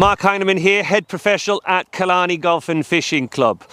Mark Heinemann here, head professional at Killarney Golf and Fishing Club.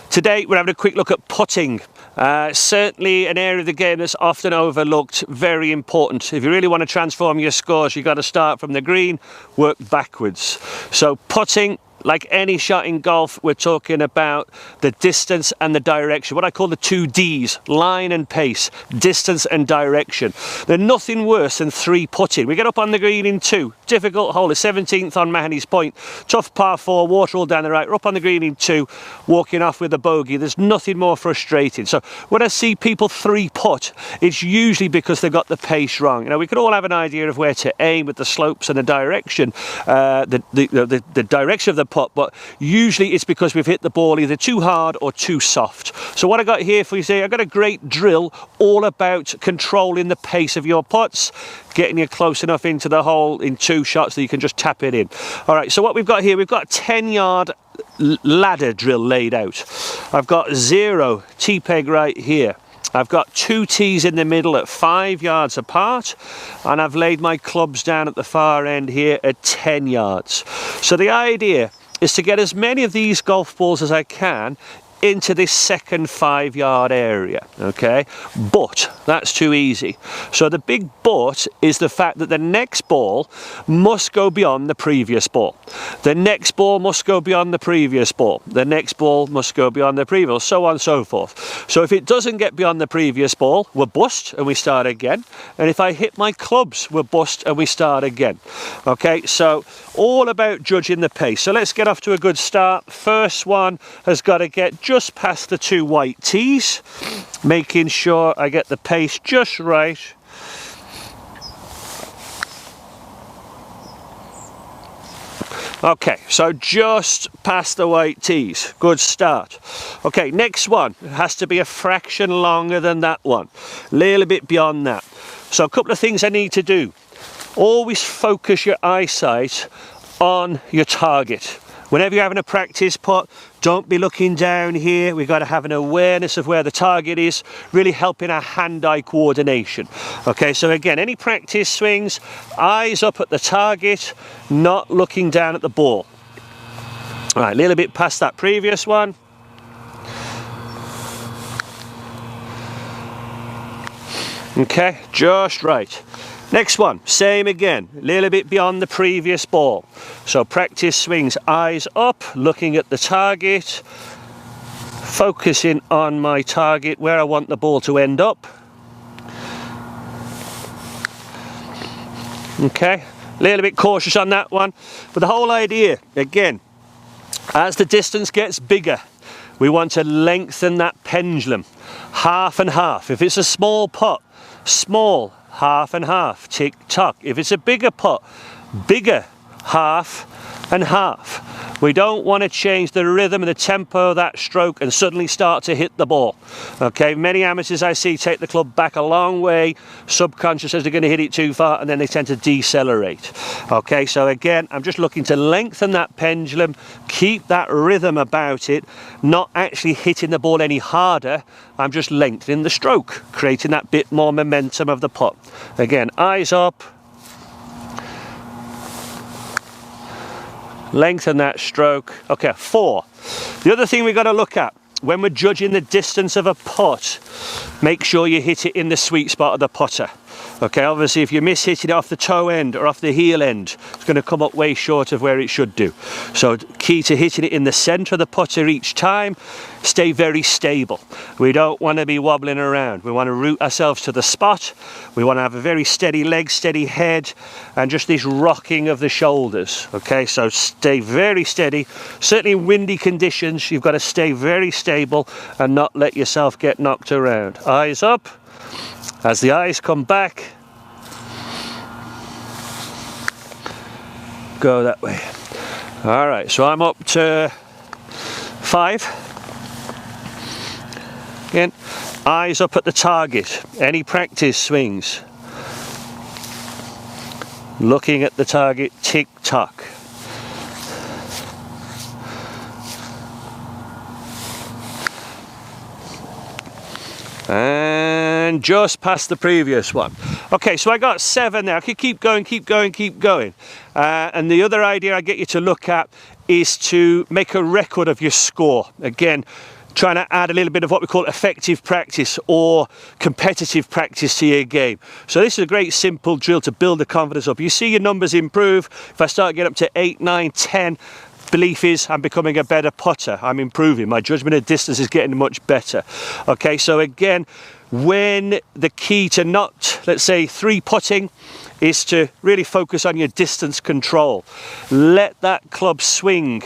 Today we're having a quick look at putting. Certainly an area of the game that's often overlooked, very important. If you really want to transform your scores, you've got to start from the green, work backwards. So putting, like any shot in golf, we're talking about the distance and the direction. What I call the 2 Ds, line and pace, distance and direction. There's nothing worse than 3 putting. We get up on the green in 2. Difficult hole, the 17th on Mahoney's Point. Tough par 4, water all down the right. We're up on the green in 2, walking off with a bogey. There's nothing more frustrating. So when I see people 3 putt, it's usually because they've got the pace wrong. You know, we could all have an idea of where to aim with the slopes and the direction, the direction of the putt, but usually it's because we've hit the ball either too hard or too soft. So what I got here for you today, I've got a great drill all about controlling the pace of your putts, getting you close enough into the hole in 2 shots that you can just tap it in. All right, so what we've got here, we've got a 10-yard ladder drill laid out. I've got 0 T-peg right here. I've got 2 tees in the middle at 5 yards apart, and I've laid my clubs down at the far end here at 10 yards. So the idea is to get as many of these golf balls as I can into this second 5-yard area, okay? But that's too easy. So the big but is the fact that the next ball must go beyond the previous ball. The next ball must go beyond the previous ball. The next ball must go beyond the previous, so on and so forth. So if it doesn't get beyond the previous ball, we're bust and we start again. And if I hit my clubs, we're bust and we start again. Okay, so all about judging the pace. So let's get off to a good start. First one has got to get just past the 2 white tees, making sure I get the pace just right. Okay, so just past the white tees, good start. Okay, next one has to be a fraction longer than that one, a little bit beyond that. So a couple of things I need to do. Always focus your eyesight on your target. Whenever you're having a practice putt, don't be looking down here. We've got to have an awareness of where the target is, really helping our hand-eye coordination. Okay, so again, any practice swings, eyes up at the target, not looking down at the ball. All right, a little bit past that previous one. Okay, just right. Next one, same again, a little bit beyond the previous ball. So practice swings, eyes up, looking at the target, focusing on my target, where I want the ball to end up. Okay, a little bit cautious on that one. But the whole idea, again, as the distance gets bigger, we want to lengthen that pendulum, half and half. If it's a small putt, small, half and half, tick tock. If it's a bigger putt, bigger, half and half. We don't want to change the rhythm and the tempo of that stroke and suddenly start to hit the ball. Okay, many amateurs I see take the club back a long way, subconscious as they're going to hit it too far, and then they tend to decelerate. Okay, so again, I'm just looking to lengthen that pendulum, keep that rhythm about it, not actually hitting the ball any harder. I'm just lengthening the stroke, creating that bit more momentum of the putt. Again, eyes up, lengthen that stroke. Okay, 4. The other thing we've got to look at when we're judging the distance of a putt, make sure you hit it in the sweet spot of the putter. Okay, obviously if you miss hitting it off the toe end or off the heel end, it's going to come up way short of where it should do. So key to hitting it in the center of the putter each time. Stay very stable. We don't want to be wobbling around. We want to root ourselves to the spot. We want to have a very steady leg, steady head, and just this rocking of the shoulders. Okay, so stay very steady. Certainly in windy conditions, you've got to stay very stable and not let yourself get knocked around. Eyes up. As the eyes come back, go that way. All right, so I'm up to 5. Again, eyes up at the target. Any practice swings. Looking at the target, tick tock. And just past the previous one. Okay, so I got 7 there. I could keep going, keep going, keep going. And the other idea I get you to look at is to make a record of your score. Again, trying to add a little bit of what we call effective practice or competitive practice to your game. So this is a great simple drill to build the confidence up. You see your numbers improve. If I start getting up to 8, 9, 10, belief is I'm becoming a better putter. I'm improving. My judgment of distance is getting much better. Okay, so again, when the key to not, let's say, 3-putting is to really focus on your distance control. Let that club swing,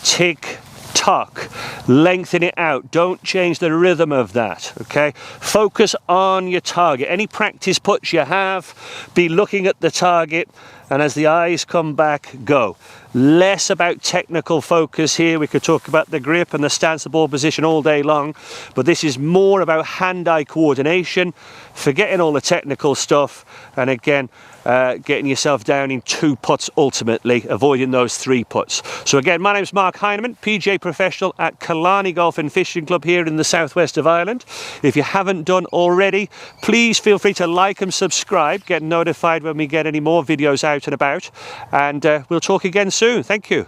tick, tuck, lengthen it out. Don't change the rhythm of that. Okay, focus on your target. Any practice putts you have, be looking at the target, and as the eyes come back, go. Less about technical focus here. We could talk about the grip and the stance, the ball position all day long, but this is more about hand-eye coordination, forgetting all the technical stuff, and again, getting yourself down in 2 putts ultimately, avoiding those 3 putts. So again, my name's Mark Heinemann, PGA Professional at Killarney Golf and Fishing Club here in the southwest of Ireland. If you haven't done already, please feel free to like and subscribe, get notified when we get any more videos out and about, and we'll talk again soon. Thank you.